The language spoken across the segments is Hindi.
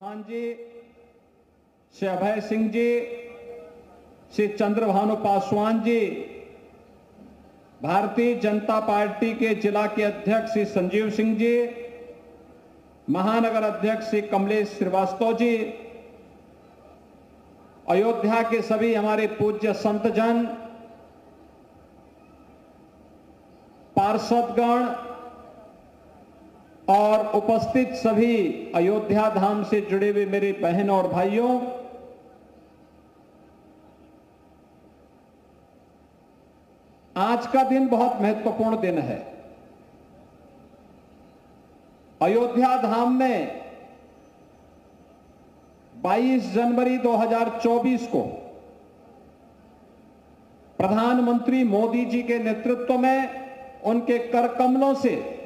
खान जी, श्री अभय सिंह जी, श्री चंद्रभानु पासवान जी, भारतीय जनता पार्टी के जिला के अध्यक्ष श्री संजीव सिंह जी, महानगर अध्यक्ष श्री कमलेश श्रीवास्तव जी, अयोध्या के सभी हमारे पूज्य संतजन, पार्षदगण और उपस्थित सभी अयोध्या धाम से जुड़े हुए मेरे बहन और भाइयों, आज का दिन बहुत महत्वपूर्ण दिन है। अयोध्या धाम में 22 जनवरी 2024 को प्रधानमंत्री मोदी जी के नेतृत्व में उनके कर कमलों से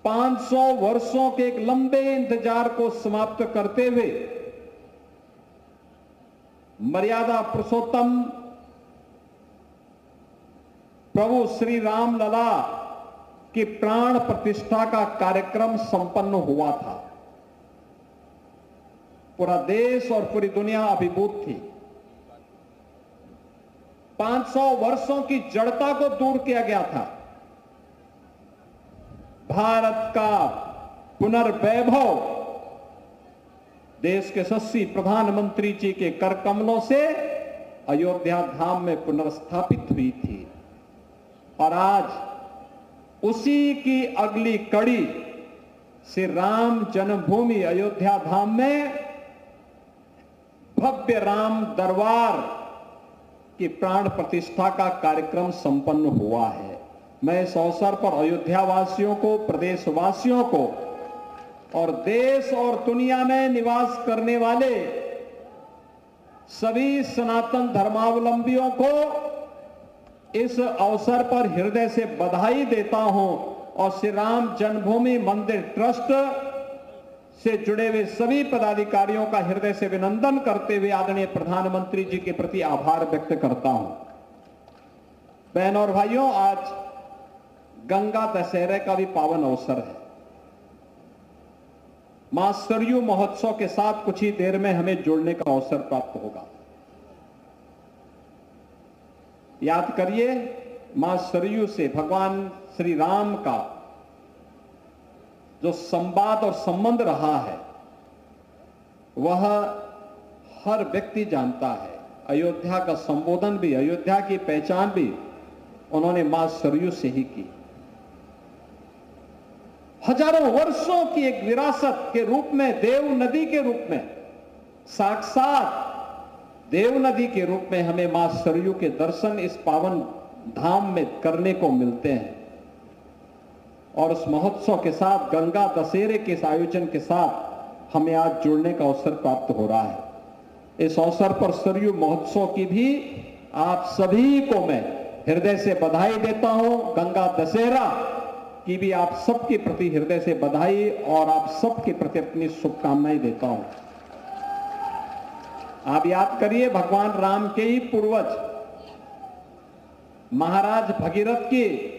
500 वर्षों के एक लंबे इंतजार को समाप्त करते हुए मर्यादा पुरुषोत्तम प्रभु श्री राम लला की प्राण प्रतिष्ठा का कार्यक्रम संपन्न हुआ था। पूरा देश और पूरी दुनिया अभिभूत थी। 500 वर्षों की जड़ता को दूर किया गया था। भारत का पुनर्वैभव देश के यशस्वी प्रधानमंत्री जी के कर कमलों से अयोध्या धाम में पुनर्स्थापित हुई थी और आज उसी की अगली कड़ी से राम जन्मभूमि अयोध्या धाम में भव्य राम दरबार की प्राण प्रतिष्ठा का कार्यक्रम संपन्न हुआ है। मैं इस अवसर पर अयोध्या वासियों को, प्रदेशवासियों को और देश और दुनिया में निवास करने वाले सभी सनातन धर्मावलंबियों को इस अवसर पर हृदय से बधाई देता हूं और श्री राम जन्मभूमि मंदिर ट्रस्ट से जुड़े हुए सभी पदाधिकारियों का हृदय से अभिनंदन करते हुए आदरणीय प्रधानमंत्री जी के प्रति आभार व्यक्त करता हूं। बहन और भाइयों, आज गंगा दशहरे का भी पावन अवसर है। मां सरयू महोत्सव के साथ कुछ ही देर में हमें जुड़ने का अवसर प्राप्त होगा। याद करिए, मां सरयू से भगवान श्री राम का जो संवाद और संबंध रहा है वह हर व्यक्ति जानता है। अयोध्या का संबोधन भी, अयोध्या की पहचान भी उन्होंने मां सरयू से ही की। हजारों वर्षों की एक विरासत के रूप में, देव नदी के रूप में, साक्षात देव नदी के रूप में हमें मां सरयू के दर्शन इस पावन धाम में करने को मिलते हैं। और उस महोत्सव के साथ, गंगा दशहरे के इस आयोजन के साथ हमें आज जुड़ने का अवसर प्राप्त हो रहा है। इस अवसर पर सरयू महोत्सव की भी आप सभी को मैं हृदय से बधाई देता हूं। गंगा दशहरा की भी आप सबके प्रति हृदय से बधाई और आप सबके प्रति अपनी शुभकामनाएं देता हूं। आप याद करिए, भगवान राम के ही पूर्वज महाराज भगीरथ की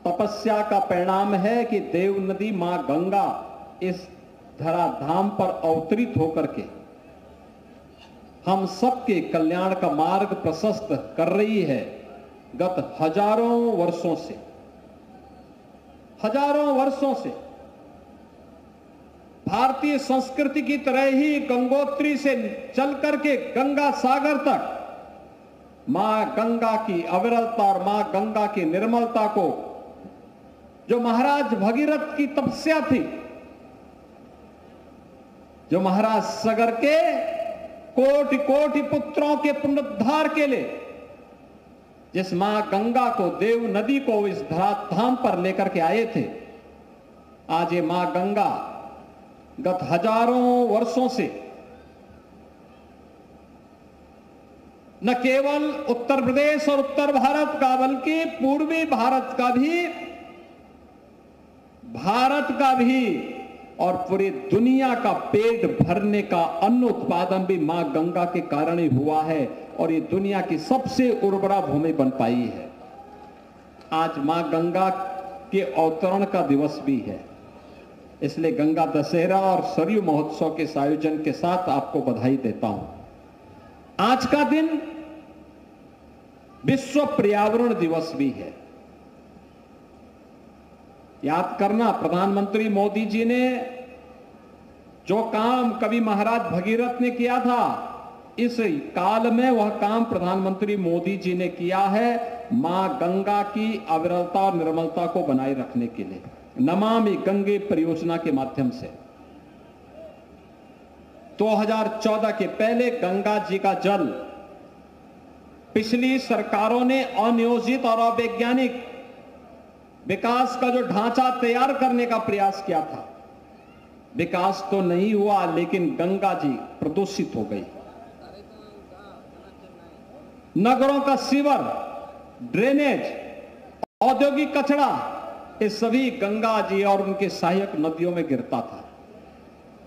तपस्या का परिणाम है कि देव नदी मां गंगा इस धराधाम पर अवतरित होकर के हम सबके कल्याण का मार्ग प्रशस्त कर रही है। गत हजारों वर्षों से भारतीय संस्कृति की तरह ही गंगोत्री से चल करके गंगा सागर तक मां गंगा की अविरलता और मां गंगा की निर्मलता को, जो महाराज भगीरथ की तपस्या थी, जो महाराज सगर के कोटि कोटि पुत्रों के पुनरुद्धार के लिए जिस मां गंगा को, देव नदी को इस धराधाम पर लेकर के आए थे, आज ये मां गंगा गत हजारों वर्षों से न केवल उत्तर प्रदेश और उत्तर भारत का बल्कि पूर्वी भारत का भी और पूरी दुनिया का पेट भरने का अन्न उत्पादन भी मां गंगा के कारण ही हुआ है और ये दुनिया की सबसे उर्वरा भूमि बन पाई है। आज मां गंगा के अवतरण का दिवस भी है। इसलिए गंगा दशहरा और सरयू महोत्सव के इस आयोजन के साथ आपको बधाई देता हूं। आज का दिन विश्व पर्यावरण दिवस भी है। याद करना, प्रधानमंत्री मोदी जी ने जो काम कवि महाराज भगीरथ ने किया था, इस काल में वह काम प्रधानमंत्री मोदी जी ने किया है मां गंगा की अविरलता और निर्मलता को बनाए रखने के लिए, नमामि गंगे परियोजना के माध्यम से। 2014 के पहले गंगा जी का जल पिछली सरकारों ने अनियोजित और अवैज्ञानिक विकास का जो ढांचा तैयार करने का प्रयास किया था, विकास तो नहीं हुआ, लेकिन गंगा जी प्रदूषित हो गई। नगरों का सीवर, ड्रेनेज, औद्योगिक कचरा, ये सभी गंगा जी और उनके सहायक नदियों में गिरता था।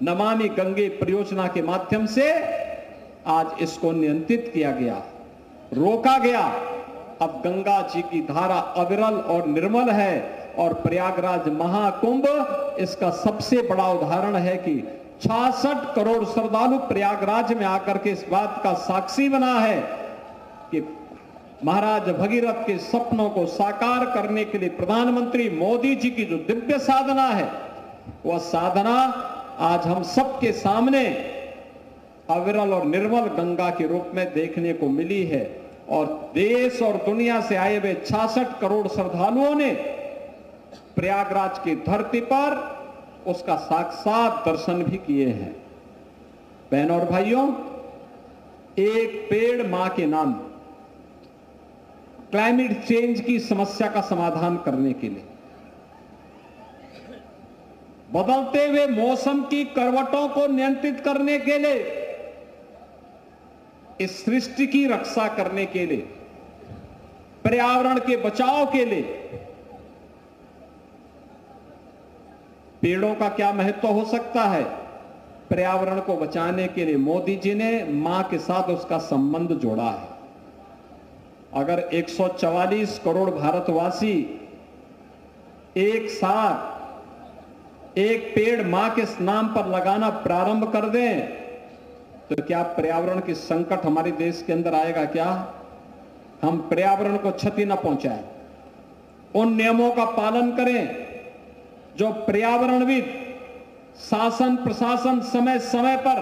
नमामि गंगे परियोजना के माध्यम से आज इसको नियंत्रित किया गया, रोका गया। अब गंगा जी की धारा अविरल और निर्मल है और प्रयागराज महाकुंभ इसका सबसे बड़ा उदाहरण है कि 66 करोड़ श्रद्धालु प्रयागराज में आकर के इस बात का साक्षी बना है कि महाराज भगीरथ के सपनों को साकार करने के लिए प्रधानमंत्री मोदी जी की जो दिव्य साधना है, वह साधना आज हम सबके सामने अविरल और निर्मल गंगा के रूप में देखने को मिली है। और देश और दुनिया से आए हुए 66 करोड़ श्रद्धालुओं ने प्रयागराज की धरती पर उसका साक्षात दर्शन भी किए हैं। बहनों और भाइयों, एक पेड़ मां के नाम, क्लाइमेट चेंज की समस्या का समाधान करने के लिए, बदलते हुए मौसम की करवटों को नियंत्रित करने के लिए, इस सृष्टि की रक्षा करने के लिए, पर्यावरण के बचाव के लिए पेड़ों का क्या महत्व हो सकता है। पर्यावरण को बचाने के लिए मोदी जी ने मां के साथ उसका संबंध जोड़ा है। अगर 144 करोड़ भारतवासी एक साथ एक पेड़ मां के नाम पर लगाना प्रारंभ कर दें, तो क्या पर्यावरण की संकट हमारे देश के अंदर आएगा? क्या हम पर्यावरण को क्षति न पहुंचाएं, उन नियमों का पालन करें जो पर्यावरणविद, शासन प्रशासन समय समय पर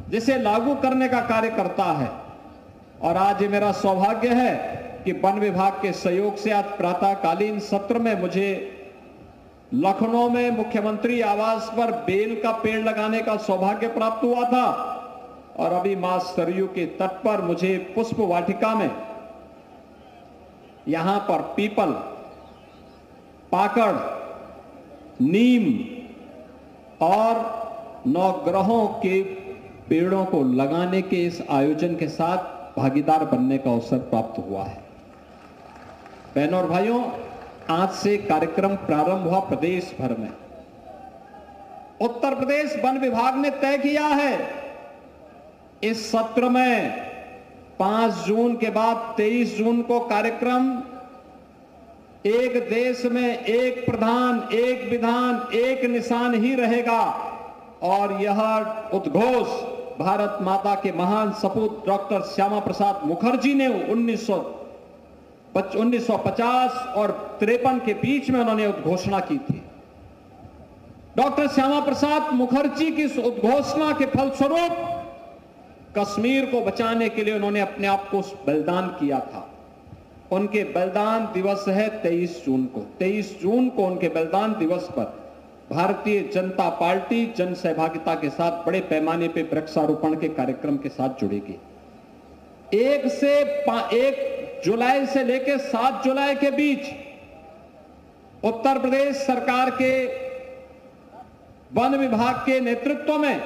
जिसे लागू करने का कार्य करता है। और आज ये मेरा सौभाग्य है कि वन विभाग के सहयोग से आज प्रातःकालीन सत्र में मुझे लखनऊ में मुख्यमंत्री आवास पर बेल का पेड़ लगाने का सौभाग्य प्राप्त हुआ था। और अभी मां सरयू के तट पर मुझे पुष्प वाटिका में यहां पर पीपल, पाकड़, नीम और नवग्रहों के पेड़ों को लगाने के इस आयोजन के साथ भागीदार बनने का अवसर प्राप्त हुआ है। बहनों और भाइयों, आज से कार्यक्रम प्रारंभ हुआ प्रदेश भर में। उत्तर प्रदेश वन विभाग ने तय किया है इस सत्र में 5 जून के बाद 23 जून को कार्यक्रम एक देश में एक प्रधान, एक विधान, एक निशान ही रहेगा। और यह उद्घोष भारत माता के महान सपूत डॉक्टर श्यामा प्रसाद मुखर्जी ने 1950 और 53 के बीच में उन्होंने उद्घोषणा की थी। डॉक्टर श्यामा प्रसाद मुखर्जी की इस उद्घोषणा के फलस्वरूप कश्मीर को बचाने के लिए उन्होंने अपने आप को बलिदान किया था। उनके बलिदान दिवस है 23 जून को। 23 जून को उनके बलिदान दिवस पर भारतीय जनता पार्टी जन सहभागिता के साथ बड़े पैमाने पर वृक्षारोपण के कार्यक्रम के साथ जुड़ेगी। 1 जुलाई से लेकर 7 जुलाई के बीच उत्तर प्रदेश सरकार के वन विभाग के नेतृत्व में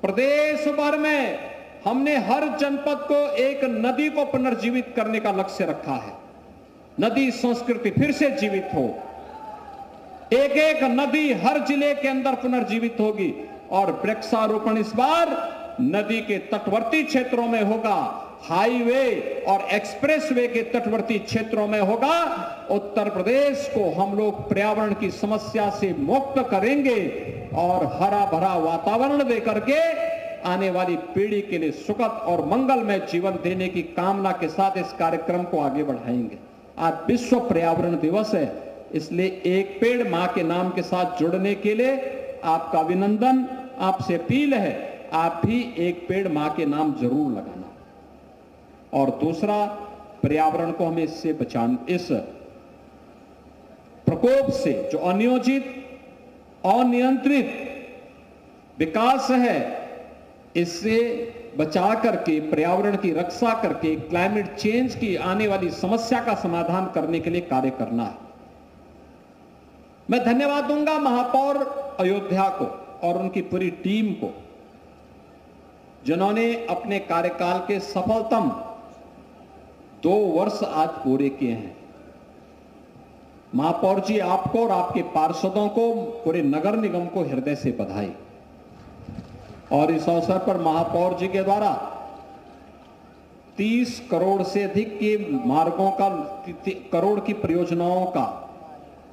प्रदेश भर में हमने हर जनपद को एक नदी को पुनर्जीवित करने का लक्ष्य रखा है। नदी संस्कृति फिर से जीवित हो, एक एक नदी हर जिले के अंदर पुनर्जीवित होगी। और वृक्षारोपण इस बार नदी के तटवर्ती क्षेत्रों में होगा, हाईवे और एक्सप्रेसवे के तटवर्ती क्षेत्रों में होगा, उत्तर प्रदेश को हम लोग पर्यावरण की समस्या से मुक्त करेंगे और हरा भरा वातावरण देकर के आने वाली पीढ़ी के लिए सुखद और मंगलमय जीवन देने की कामना के साथ इस कार्यक्रम को आगे बढ़ाएंगे। आज विश्व पर्यावरण दिवस है, इसलिए एक पेड़ मां के नाम के साथ जुड़ने के लिए आपका अभिनंदन, आपसे अपील है, आप भी एक पेड़ मां के नाम जरूर लगाना। और दूसरा, पर्यावरण को हमें इससे बचाना, इस प्रकोप से जो अनियोजित अनियंत्रित विकास है, इससे बचा करके पर्यावरण की रक्षा करके क्लाइमेट चेंज की आने वाली समस्या का समाधान करने के लिए कार्य करना है। मैं धन्यवाद दूंगा महापौर अयोध्या को और उनकी पूरी टीम को, जिन्होंने अपने कार्यकाल के सफलतम 2 वर्ष आज पूरे किए हैं। महापौर जी, आपको और आपके पार्षदों को, पूरे नगर निगम को हृदय से बधाई। और इस अवसर पर महापौर जी के द्वारा 30 करोड़ से अधिक के मार्गों का, करोड़ की परियोजनाओं का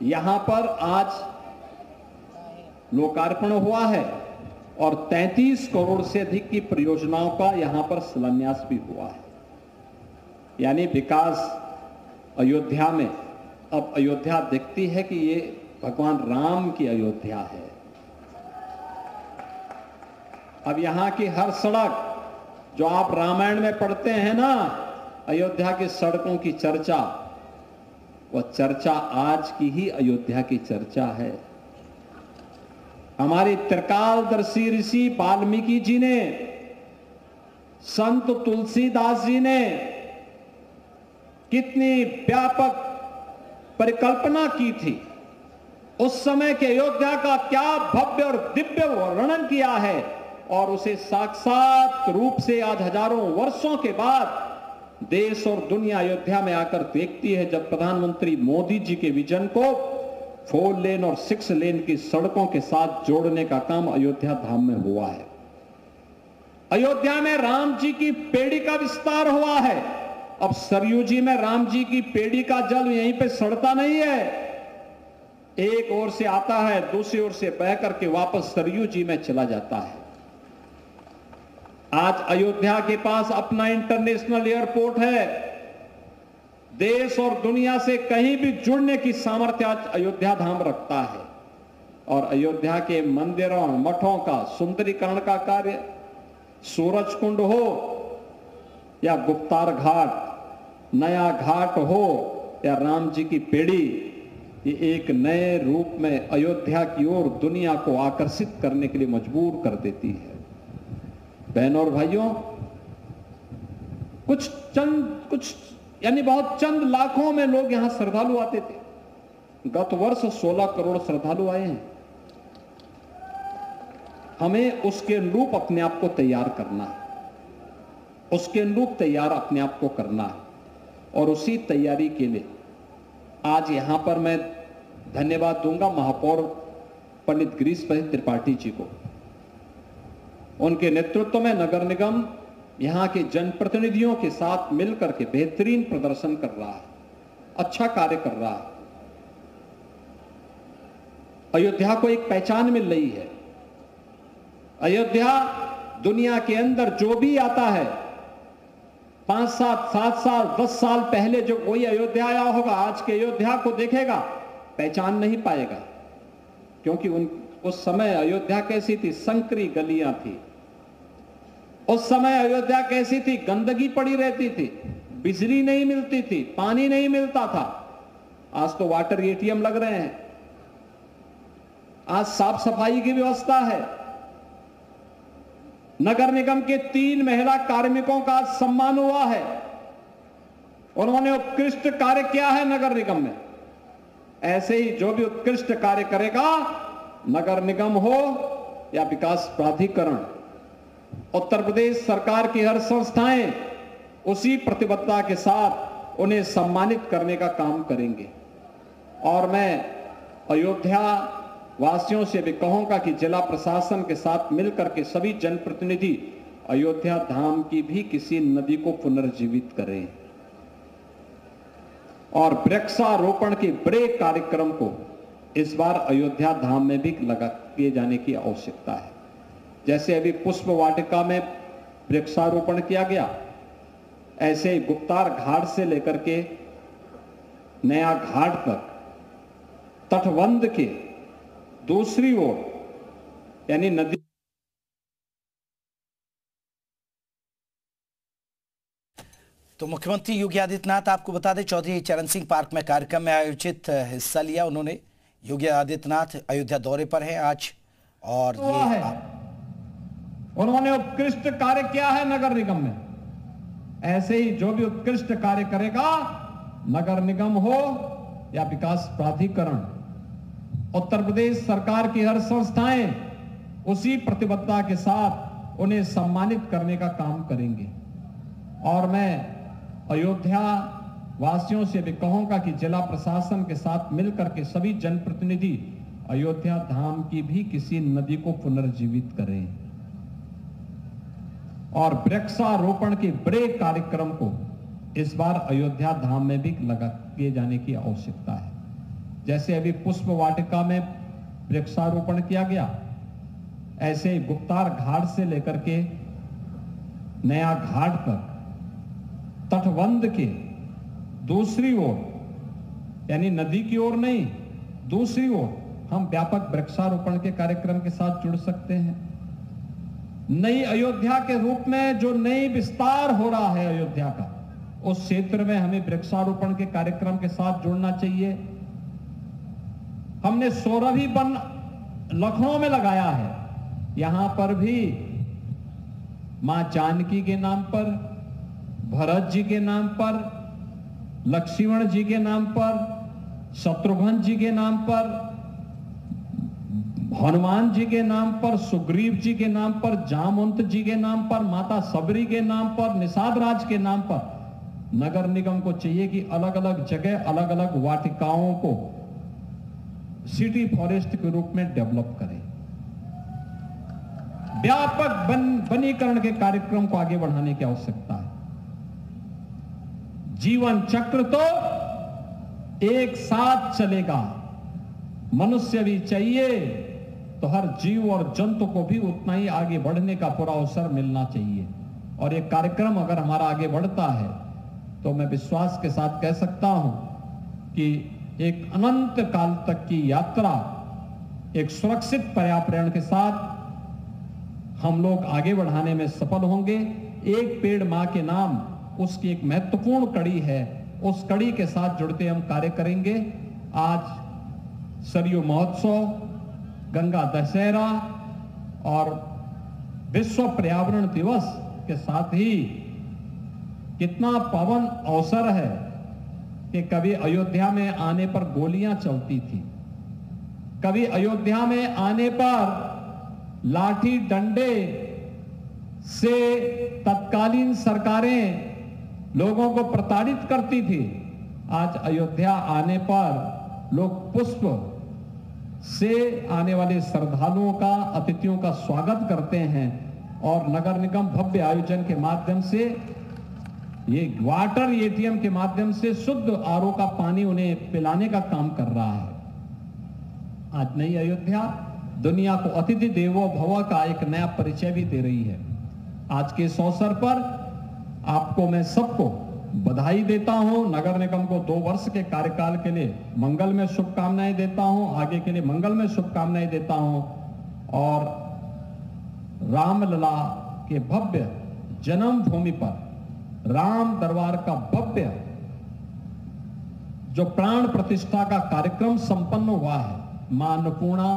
यहां पर आज लोकार्पण हुआ है और 33 करोड़ से अधिक की परियोजनाओं का यहां पर शिलान्यास भी हुआ है। यानी विकास अयोध्या में, अब अयोध्या दिखती है कि ये भगवान राम की अयोध्या है। अब यहां की हर सड़क, जो आप रामायण में पढ़ते हैं ना, अयोध्या की सड़कों की चर्चा, वह चर्चा आज की ही अयोध्या की चर्चा है। हमारे त्रिकालदर्शी ऋषि वाल्मीकि जी ने, संत तुलसीदास जी ने कितनी व्यापक परिकल्पना की थी। उस समय के अयोध्या का क्या भव्य और दिव्य वर्णन किया है, और उसे साक्षात रूप से आज हजारों वर्षों के बाद देश और दुनिया अयोध्या में आकर देखती है, जब प्रधानमंत्री मोदी जी के विजन को 4 लेन और 6 लेन की सड़कों के साथ जोड़ने का काम अयोध्या धाम में हुआ है। अयोध्या में राम जी की पेड़ी का विस्तार हुआ है। अब सरयू जी में राम जी की पेड़ी का जल यहीं पे सड़ता नहीं है, एक ओर से आता है, दूसरी ओर से बह करके वापस सरयू जी में चला जाता है। आज अयोध्या के पास अपना इंटरनेशनल एयरपोर्ट है। देश और दुनिया से कहीं भी जुड़ने की सामर्थ्य आज अयोध्या धाम रखता है। और अयोध्या के मंदिरों मठों का सुंदरीकरण का कार्य, सूरज कुंड हो या गुप्तार घाट, नया घाट हो या राम जी की पेड़ी, ये एक नए रूप में अयोध्या की ओर दुनिया को आकर्षित करने के लिए मजबूर कर देती है। बहनों और भाइयों, कुछ यानी बहुत चंद लाखों में लोग यहां श्रद्धालु आते थे। गत वर्ष 16 करोड़ श्रद्धालु आए हैं। हमें उसके अनुरूप अपने आप को तैयार करना है, उसके अनुरूप तैयार अपने आप को करना है। और उसी तैयारी के लिए आज यहां पर मैं धन्यवाद दूंगा महापौर पंडित गिरीश भाई त्रिपाठी जी को। उनके नेतृत्व में नगर निगम यहां के जनप्रतिनिधियों के साथ मिलकर के बेहतरीन प्रदर्शन कर रहा है, अच्छा कार्य कर रहा है। अयोध्या को एक पहचान मिल रही है। अयोध्या दुनिया के अंदर जो भी आता है, 5 7 साल 10 साल पहले जो कोई अयोध्या आया होगा, आज के अयोध्या को देखेगा, पहचान नहीं पाएगा। क्योंकि उस समय अयोध्या कैसी थी? संकरी गलियां थी। उस समय अयोध्या कैसी थी? गंदगी पड़ी रहती थी, बिजली नहीं मिलती थी, पानी नहीं मिलता था। आज तो वाटर एटीएम लग रहे हैं, आज साफ सफाई की व्यवस्था है। नगर निगम के 3 महिला कार्मिकों का सम्मान हुआ है। उन्होंने उत्कृष्ट कार्य किया है नगर निगम में। ऐसे ही जो भी उत्कृष्ट कार्य करेगा, नगर निगम हो या विकास प्राधिकरण, उत्तर प्रदेश सरकार की हर संस्थाएं उसी प्रतिबद्धता के साथ उन्हें सम्मानित करने का काम करेंगे। और मैं अयोध्या वासियों से भी कहूंगा कि जिला प्रशासन के साथ मिलकर के सभी जनप्रतिनिधि अयोध्या धाम की भी किसी नदी को पुनर्जीवित करें और वृक्षारोपण के बड़े कार्यक्रम को इस बार अयोध्या धाम में भी किए जाने की आवश्यकता है। जैसे अभी पुष्प वाटिका में वृक्षारोपण किया गया, ऐसे ही गुप्तार घाट से लेकर के नया घाट तक तटबंध के दूसरी ओर यानी नदी। तो मुख्यमंत्री योगी आदित्यनाथ, आपको बता दें, चौधरी चरण सिंह पार्क में कार्यक्रम में आयोजित हिस्सा लिया उन्होंने। योगी आदित्यनाथ अयोध्या दौरे पर हैं आज और ये उन्होंने उत्कृष्ट कार्य किया है नगर निगम में। ऐसे ही जो भी उत्कृष्ट कार्य करेगा, नगर निगम हो या विकास प्राधिकरण, उत्तर प्रदेश सरकार की हर संस्थाएं उसी प्रतिबद्धता के साथ उन्हें सम्मानित करने का काम करेंगे। और मैं अयोध्या वासियों से भी कहूंगा कि जिला प्रशासन के साथ मिलकर के सभी जनप्रतिनिधि अयोध्या धाम की भी किसी नदी को पुनर्जीवित करें और वृक्षारोपण के बड़े कार्यक्रम को इस बार अयोध्या धाम में भी किए जाने की आवश्यकता है। जैसे अभी पुष्प वाटिका में वृक्षारोपण किया गया, ऐसे ही गुप्तार घाट से लेकर के नया घाट तक तटबंध के दूसरी ओर यानी नदी की ओर नहीं, दूसरी ओर हम व्यापक वृक्षारोपण के कार्यक्रम के साथ जुड़ सकते हैं। नई अयोध्या के रूप में जो नई विस्तार हो रहा है अयोध्या का, उस क्षेत्र में हमें वृक्षारोपण के कार्यक्रम के साथ जुड़ना चाहिए। हमने 16वीं वन लखनऊ में लगाया है, यहां पर भी मां जानकी के नाम पर, भरत जी के नाम पर, लक्ष्मण जी के नाम पर, शत्रुघ्न जी के नाम पर, हनुमान जी के नाम पर, सुग्रीव जी के नाम पर, जामवंत जी के नाम पर, माता सबरी के नाम पर, निषाद राज के नाम पर नगर निगम को चाहिए कि अलग अलग जगह अलग अलग वाटिकाओं को सिटी फॉरेस्ट के रूप में डेवलप करें। व्यापक वनीकरण के कार्यक्रम को आगे बढ़ाने की आवश्यकता है। जीवन चक्र तो एक साथ चलेगा, मनुष्य भी चाहिए तो हर जीव और जंतु को भी उतना ही आगे बढ़ने का पूरा अवसर मिलना चाहिए। और ये कार्यक्रम अगर हमारा आगे बढ़ता है तो मैं विश्वास के साथ कह सकता हूं कि एक अनंत काल तक की यात्रा एक सुरक्षित पर्यावरण के साथ हम लोग आगे बढ़ाने में सफल होंगे। एक पेड़ मां के नाम उसकी एक महत्वपूर्ण कड़ी है, उस कड़ी के साथ जुड़ते हम कार्य करेंगे। आज सरयू महोत्सव, गंगा दशहरा और विश्व पर्यावरण दिवस के साथ ही कितना पावन अवसर है कि कभी अयोध्या में आने पर गोलियां चलती थी, कभी अयोध्या में आने पर लाठी डंडे से तत्कालीन सरकारें लोगों को प्रताड़ित करती थी। आज अयोध्या आने पर लोग पुष्प से आने वाले श्रद्धालुओं का, अतिथियों का स्वागत करते हैं और नगर निगम भव्य आयोजन के माध्यम से, ये वाटर एटीएम के माध्यम से शुद्ध आरओ का पानी उन्हें पिलाने का काम कर रहा है। आज नई अयोध्या दुनिया को अतिथि देवो भव का एक नया परिचय भी दे रही है। आज के इस अवसर पर आपको मैं सबको बधाई देता हूं। नगर निगम को 2 वर्ष के कार्यकाल के लिए मंगल में शुभकामनाएं देता हूं, आगे के लिए मंगल में शुभकामनाएं देता हूं और रामलला के भव्य जन्मभूमि पर राम दरबार का भव्य जो प्राण प्रतिष्ठा का कार्यक्रम संपन्न हुआ है, मां अन्नपूर्णा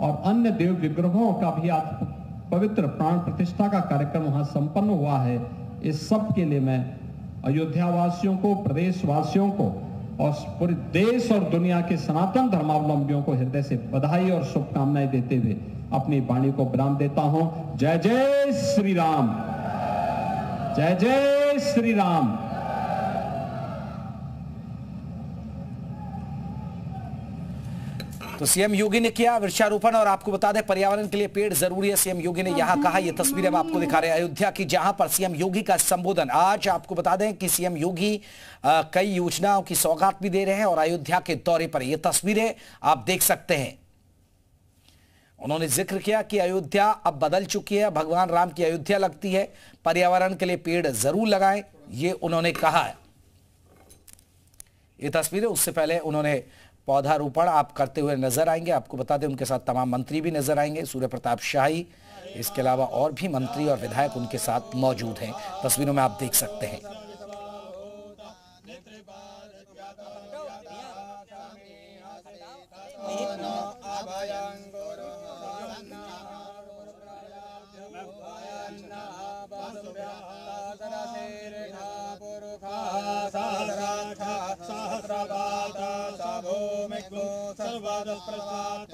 और अन्य देव विग्रहों का भी आज पवित्र प्राण प्रतिष्ठा का कार्यक्रम वहां संपन्न हुआ है। इस सब के लिए मैं अयोध्या वासियों को, प्रदेश वासियों को और पूरे देश और दुनिया के सनातन धर्मावलंबियों को हृदय से बधाई और शुभकामनाएं देते हुए अपनी वाणी को विराम देता हूं। जय जय श्री राम, जय जय श्री राम। तो सीएम योगी ने किया वृक्षारोपण और आपको बता दें पर्यावरण के लिए पेड़ जरूरी है, सीएम योगी ने यहां कहा। ये तस्वीरें हम आपको दिखा रहे हैं अयोध्या की, जहां पर सीएम योगी का संबोधन। आज आपको बता दें कि सीएम योगी कई योजनाओं की सौगात भी दे रहे हैं और अयोध्या के दौरे पर ये तस्वीरें आप देख सकते हैं। उन्होंने जिक्र किया कि अयोध्या अब बदल चुकी है, भगवान राम की अयोध्या लगती है, पर्यावरण के लिए पेड़ जरूर लगाएं, ये उन्होंने कहा है। ये तस्वीरें, उससे पहले उन्होंने पौधारोपण आप करते हुए नजर आएंगे। आपको बता दें उनके साथ तमाम मंत्री भी नजर आएंगे, सूर्य प्रताप शाही, इसके अलावा और भी मंत्री और विधायक उनके साथ मौजूद हैं। तस्वीरों में आप देख सकते हैं। सहस्रपाद भूमिको सर्वदः प्रसाद